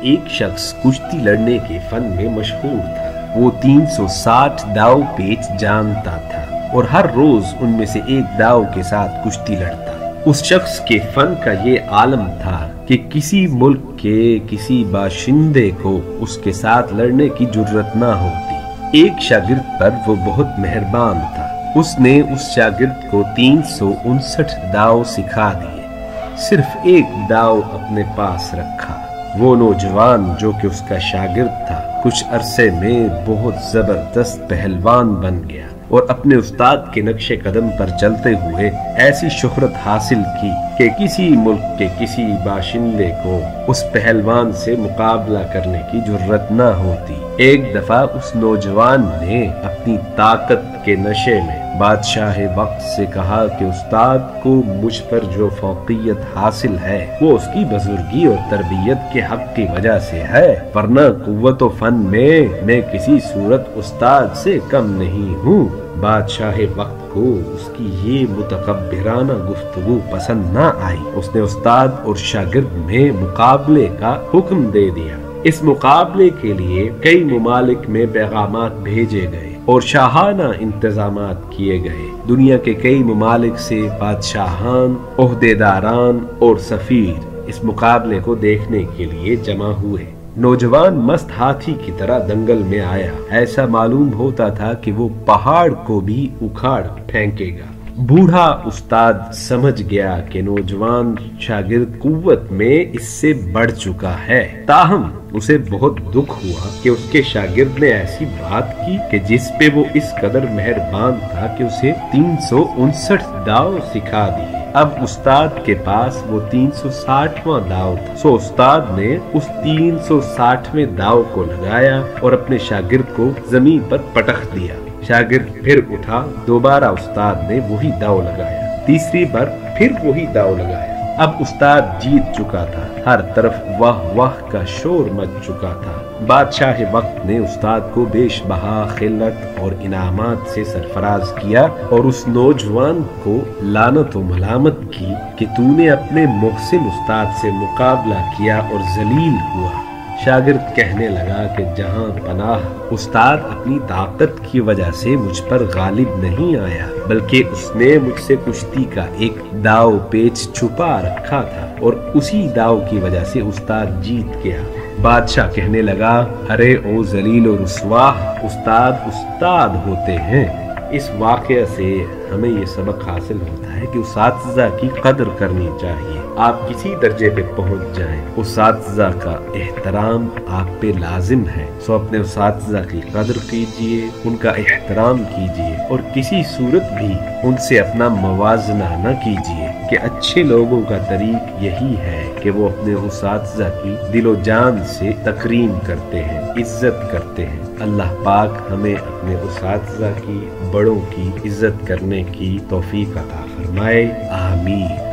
ایک شخص کشتی لڑنے کے فن میں مشہور تھا۔ وہ 360 داؤ پیچ جانتا تھا اور ہر روز ان میں سے ایک داؤ کے ساتھ کشتی لڑتا۔ اس شخص کے فن کا یہ عالم تھا کہ کسی ملک کے کسی باشندے کو اس کے ساتھ لڑنے کی جرت نہ ہوتی۔ ایک شاگرد پر وہ بہت مہربان تھا۔ اس نے اس شاگرد کو 359 داؤ سکھا دیے، صرف ایک داؤ اپنے پاس رکھا۔ وہ نوجوان جو کہ اس کا شاگرد تھا کچھ عرصے میں بہت زبردست پہلوان بن گیا اور اپنے استاد کے نقش قدم پر چلتے ہوئے ایسی شہرت حاصل کی کہ کسی ملک کے کسی باشندے کو اس پہلوان سے مقابلہ کرنے کی جرت نہ ہوتی۔ ایک دفعہ اس نوجوان نے اپنی طاقت کے نشے میں بادشاہ وقت سے کہا کہ استاد کو مجھ پر جو فوقیت حاصل ہے وہ اس کی بزرگی اور تربیت کے حق کی وجہ سے ہے، ورنہ قوت و فن میں کسی صورت استاد سے کم نہیں ہوں۔ بادشاہ وقت کو اس کی یہ متکبرانہ گفتگو پسند نہ آئی۔ اس نے استاد اور شاگرد میں مقابلے کا حکم دے دیا۔ اس مقابلے کے لیے کئی ممالک میں پیغامات بھیجے گئے اور شاہانہ انتظامات کیے گئے۔ دنیا کے کئی ممالک سے بادشاہان، عہدیداران اور سفیر اس مقابلے کو دیکھنے کے لیے جمع ہوئے۔ نوجوان مست ہاتھی کی طرح دنگل میں آیا، ایسا معلوم ہوتا تھا کہ وہ پہاڑ کو بھی اکھاڑ پھینکے گا۔ بوڑھا استاد سمجھ گیا کہ نوجوان شاگرد قوت میں اس سے بڑھ چکا ہے، تاہم اسے بہت دکھ ہوا کہ اس کے شاگرد نے ایسی بات کی کہ جس پہ وہ اس قدر مہربان تھا کہ اسے 359 داؤ سکھا دیے۔ اب استاد کے پاس وہ 360واں داؤ تھا، سو استاد نے اس 360ویں داؤ کو لگایا اور اپنے شاگرد کو زمین پر پٹخ دیا۔ شاگرد پھر اٹھا، دوبارہ استاد نے وہی داؤ لگایا، تیسری بار پھر وہی داؤ لگایا۔ اب استاد جیت چکا تھا، ہر طرف واہ واہ کا شور مچ چکا تھا۔ بادشاہ وقت نے استاد کو بیش بہا خلعت اور انعامات سے سرفراز کیا اور اس نوجوان کو لعنت و ملامت کی کہ تو نے اپنے محسن استاد سے مقابلہ کیا اور ذلیل ہوا۔ شاگرد کہنے لگا کہ جہاں پناہ، استاد اپنی طاقت کی وجہ سے مجھ پر غالب نہیں آیا، بلکہ اس نے مجھ سے کشتی کا ایک داؤ پیچ چھپا رکھا تھا اور اسی داؤ کی وجہ سے استاد جیت گیا۔ بادشاہ کہنے لگا، ارے او ذلیل و رسوا، استاد ہوتے ہیں۔ اس واقعہ سے ہمیں یہ سبق حاصل ہوتا ہے کہ اساتذہ کی قدر کرنی چاہیے۔ آپ کسی درجے پہ پہنچ جائیں، اساتذہ کا احترام آپ پہ لازم ہے، سو اپنے اساتذہ کی قدر کیجئے، ان کا احترام کیجئے اور کسی صورت بھی ان سے اپنا موازنہ نہ کیجئے کہ اچھے لوگوں کا طریق یہی ہے کہ وہ اپنے اساتذہ کی دل و جان سے تکریم کرتے ہیں، عزت کرتے ہیں۔ اللہ پاک ہمیں اپنے اساتذہ کی، بڑوں کی عزت کرنے کی توفیق عطا فرمائے، آمین۔